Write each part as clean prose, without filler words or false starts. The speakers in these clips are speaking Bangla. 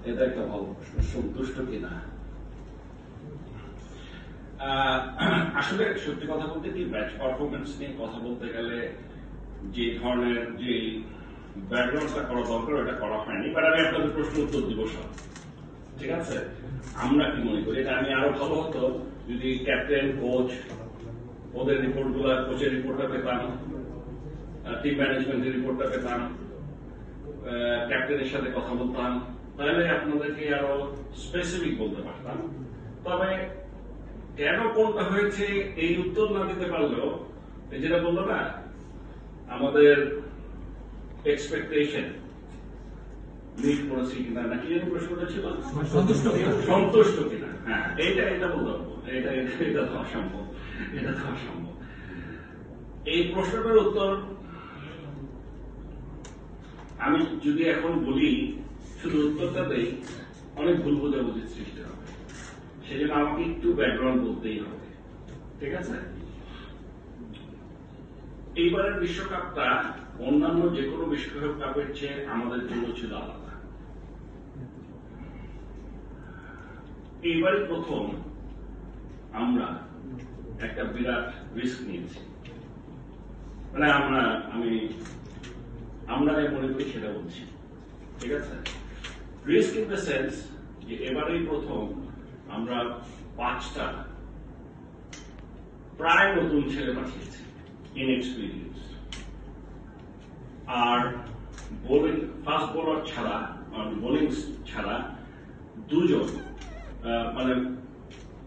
এটা একটা ভালো প্রশ্ন, সন্তুষ্ট কিনা। আসলে সত্যি কথা বলতে কি, ম্যাচ পারফরমেন্স নিয়ে কথা বলতে গেলে যে ধরনের যে ব্যাকগ্রাউন্ডটা করা দরকার ওটা করা হয়নি, বাট আমি আপনাদের প্রশ্ন উত্তর দিব সব। ঠিক আছে, আমরা কি মনে করি এটা আমি আরো ভালো হতো যদি ক্যাপ্টেন, কোচ, ওদের রিপোর্ট গুলা, কোচের রিপোর্টটা পেতাম, টিম ম্যানেজমেন্টের রিপোর্টটা পেতাম, ক্যাপ্টেনের সাথে কথা বলতাম, তাহলে আপনাদেরকে আরো স্পেসিফিক বলতে পারতাম। তবে কেন কোনটা হয়েছে এই উত্তর না দিতে পারলেও, যেটা বললো না আমাদের এক্সপেকটেশন মিট করেছি কিনা, নাকি এই প্রশ্নটা ছিল সন্তুষ্ট কিনা, হ্যাঁ এটা বলতে পারবো, এটা তো অসম্ভব, এটা তো অসম্ভব। এই প্রশ্নটার উত্তর আমি যদি এখন বলি, শুধু উত্তরটা দেই, অনেক ভুল বোঝাবুঝির সৃষ্টি হবে, সেজন্য আমাকে একটু ব্যাকগ্রাউন্ড বলতেই হবে। ঠিক আছে, এইবারের বিশ্বকাপটা অন্যান্য যে কোনো বিশ্বকাপের চেয়ে আমাদের জন্য ছিল আলাদা। এইবারই প্রথম আমরা একটা বিরাট রিস্ক নিয়েছি, মানে আমরা মনে করি সেটা বলছি। ঠিক আছে, রিস্ক ইন দ্য সেন্স যে এবারেই প্রথম আমরা 5টা প্রায় নতুন ছেলে পাঠিয়েছি, ইনএক্সপিরিয়েন্স, আর বোলিং ফাস্ট বোলার ছাড়া, বোলিং ছাড়া 2জন, মানে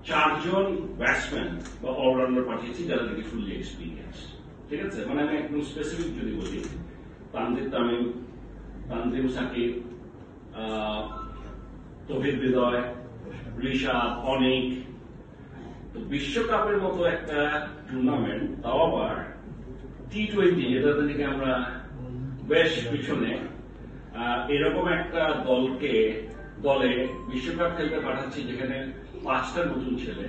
4জন ব্যাটসম্যান বা অলরাউন্ডার পাঠিয়েছি যারা নাকি ফুললি এক্সপিরিয়েন্স। ঠিক আছে, মানে আমি একদম স্পেসিফিক যদি বলি, তানজিদ তামিম, তানজিম সাকিব, তৌহিদ হৃদয়, ঋষাদ, অনেক। তো বিশ্বকাপের মতো একটা টুর্নামেন্ট, তাও আবার T20, এটা থেকে আমরা বেশ পিছনে, এরকম একটা দলে বিশ্বকাপ খেলতে পাঠাচ্ছি যেখানে 5টা নতুন ছেলে।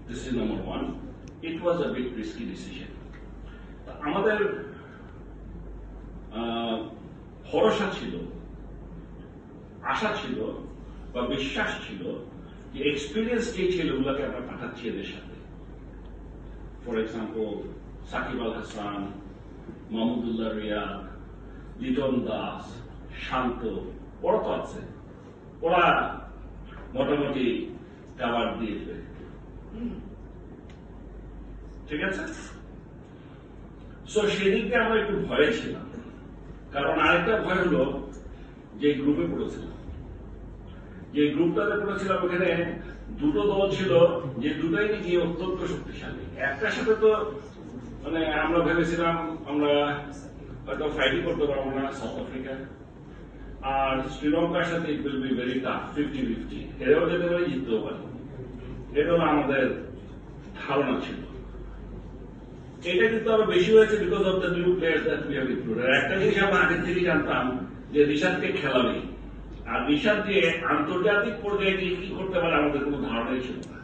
This is number 1, it was a big risky decision. আমাদের ভরসা ছিল, আশা ছিল বা বিশ্বাস ছিল যে এক্সপিরিয়েন্স যে ছেলেগুলোকে আমরা পাঠাচ্ছি এদের সাথে, ফর এক্সাম্পল সাকিব আল হাসান, মাহমুদুল্লাহ রিয়াদ, লিটন দাস, শান্ত, ওরা তো আছে, ওরা মোটামুটি কাভার দিয়ে দেবে। ঠিক আছে, সো সেদিকে আমরা একটু ভয়ে ছিলাম, কারণ আরেকটা ভয় হলো যে গ্রুপে পড়েছিলাম, যে গ্রুপটাতে পড়েছিলাম ওখানে 2টো দল ছিল যে দুটাই নাকি অত্যন্ত শক্তিশালী। একটার সাথে তো মানে আমরা ভেবেছিলাম আমরা হয়তো ফাইটিং করতে পারবো না, সাউথ আফ্রিকা, আর শ্রীলঙ্কার সাথে it will be very tough, 50-50, হেরেও যেতে পারি, জিততেও পারি। এটা হলো আমাদের ধারণা ছিল। এটা কিন্তু আরো বেশি হয়েছে because of the new players that we have included. একটা জিনিস আমরা আগের থেকে জানতাম যে রিশাদকে খেলাবে, আর রিশাদ যে আন্তর্জাতিক পর্যায়ে গিয়ে কি করতে পারে আমাদের কোনো ধারণাই ছিল না।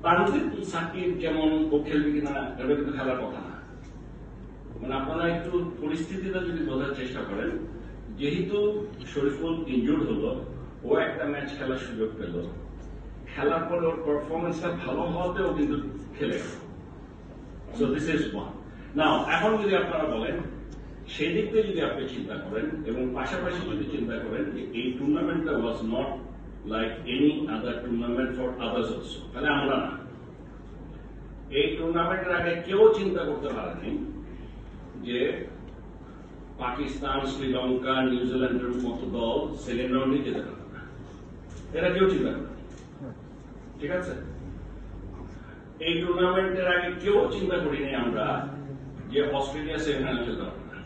তানজিদ সাকিব যেমন ও খেলবে কিনা এটা কিন্তু খেলার কথা না। মানে আপনারা একটু পরিস্থিতিটা যদি বোঝার চেষ্টা করেন, যেহেতু শরীফুল ইনজুর্ড হলো, ও একটা ম্যাচ খেলার সুযোগ পেল, খেলার পরে ওর পারফরমেন্সটা ভালো হওয়াতেও কিন্তু খেলে গেল। So this is one. Now এখন যদি আপনারা বলেন, সেই দিক থেকে যদি আপনি চিন্তা করেন এবং পাশাপাশি যদি চিন্তা করেন যে এই টুর্নামেন্টটা was not like any other tournament for others also, তাহলে আমরা না, এই টুর্নামেন্টের আগে কেউ চিন্তা করতে পারেনি যে পাকিস্তান, শ্রীলঙ্কা, নিউজিল্যান্ডের মতো দল সেকেন্ড রাউন্ডে যেতে পারবে না, এটা কেউ চিন্তা করে। ঠিক আছে, এই টুর্নামেন্টের আগে কেউ চিন্তা করিনি আমরা যে অস্ট্রেলিয়া সেমিফাইনালে যেতে পারবে না।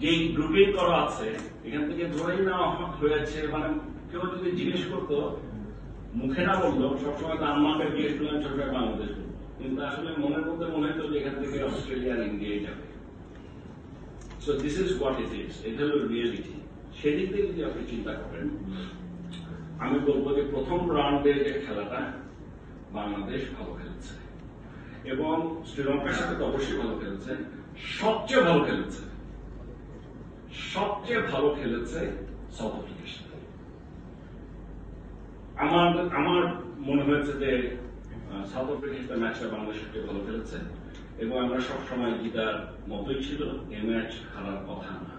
যে গ্রুপিং করা আছে এখান থেকে ধরেই নেওয়া হয়েছে, মানে কেউ যদি জিজ্ঞেস করতো, মুখে না বললো, সবসময় তো আমাকে জিজ্ঞেস করলেন ছোটখাটো বাংলাদেশ, কিন্তু আসলে মনের মধ্যে মনে হতো যে এখান থেকে অস্ট্রেলিয়া আর ইন্ডিয়াই যাবে। So this is what it is, এটা হল রিয়েলিটি। সেদিক থেকে যদি আপনি চিন্তা করেন, আমি বলবো যে প্রথম রাউন্ডে যে খেলাটা বাংলাদেশ ভালো খেলেছে এবং শ্রীলঙ্কার সাথে তো অবশ্যই ভালো খেলেছে, সবচেয়ে ভালো খেলেছে সবচেয়ে ভালো খেলেছে সাউথ আফ্রিকার সাথে। আমার মনে হয়েছে যে সাউথ আফ্রিকার সাথে ম্যাচটা বাংলাদেশ সবচেয়ে ভালো খেলেছে এবং আমরা সবসময় জিতার মতোই ছিল, এই ম্যাচ হারার কথা না।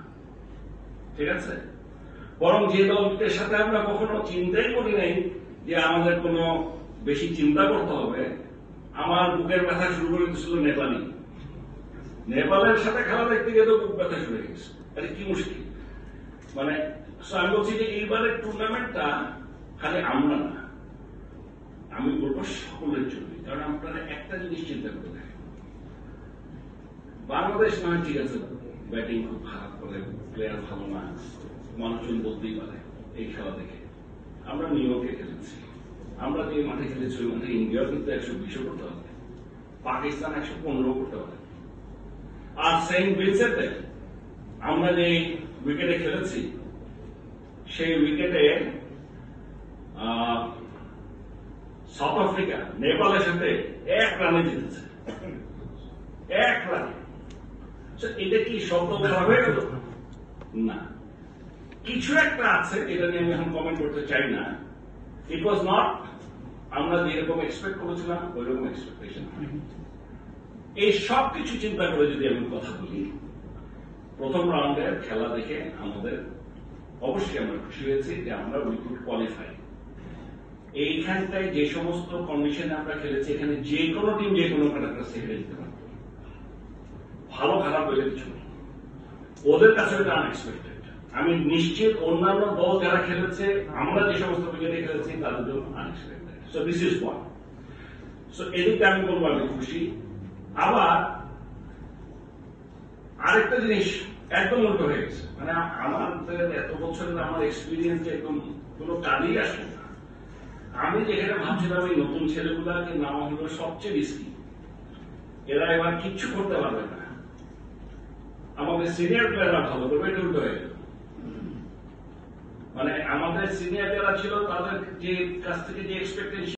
ঠিক আছে, বরং যে দলটির সাথে আমরা কখনো চিন্তাই করি নাই যে আমাদের কোনো বেশি চিন্তা করতে হবে, আমার বুকের ব্যথা শুরু করে দিয়েছিল নেপালি। নেপালের সাথে খেলা দেখতে গিয়ে তো বুক ব্যথা শুরু হয়ে গেছে। আরে কি মুশকিল, মানে আমি বলছি যে এইবারের টুর্নামেন্টটা খালি আমরা না, আমি বলবো সকলের জন্য। কারণ আপনারা একটা জিনিস চিন্তা করে দেখেন, বাংলাদেশ নয় ঠিক আছে ব্যাটিং খুব খারাপ করে, প্লেয়ার ভালো না, মানুষজন বলতেই পারে এই খেলা দেখে। আমরা নিউ ইয়র্কে খেলেছি, আমরা যে মাঠে খেলেছি ওই মাঠে ইন্ডিয়া কিন্তু 120 করতে পারে, পাকিস্তান 115 করতে পারে। আর সেন্ট ভিনসেন্টে আমরা যে উইকেটে খেলেছি সেই উইকেটে সাউথ আফ্রিকা নেপালের সাথে 1 রানে জিতেছে, 1 রানে। এটা কি শব্দ খারাপ হয়ে গেল? না, কিছু একটা আছে, এটা নিয়ে আমি এখন কমেন্ট করতে চাই না। ইট ওয়াজ নট আমরা যেরকম এক্সপেক্ট করেছিলাম ওইরকম এক্সপেকটেশন। এই সব কিছু চিন্তা করে যদি আমি কথা বলি, প্রথম রাউন্ডের খেলা দেখে আমাদের অবশ্যই আমরা খুশি হয়েছি যে আমরা উই কুড কোয়ালিফাই। এইখানটায় যে সমস্ত কন্ডিশনে আমরা খেলেছি, এখানে যে কোনো টিম যে কোনো কাটার সেরে দিতে পারত, ভালো খারাপ বলে কিছু নেই। ওদের কাছে এটা আনএক্সপেক্টেড। আমি নিশ্চিত অন্যান্য দল যারা খেলেছে, আমরা যে সমস্ত উইকেটে খেলেছি তাদের জন্য unexpected. So this is one. So এদিকে আমি বলবো আমি খুশি। আবার আরেকটা জিনিস একদম উল্টো হয়ে গেছে, মানে আমাদের এত বছরের আমার এক্সপিরিয়েন্স একদম কোনো কাজেই আসে না। আমি যেখানে ভাবছিলাম এই নতুন ছেলেগুলাকে নামা হলো সবচেয়ে রিস্কি, এরা এবার কিচ্ছু করতে পারবে না, আমাদের সিনিয়র প্লেয়াররা ভালো করবে, এটা উল্টো হয়ে গেল। মানে আমাদের সিনিয়র যারা ছিল তাদের যে কাছ থেকে যে এক্সপেকটেশন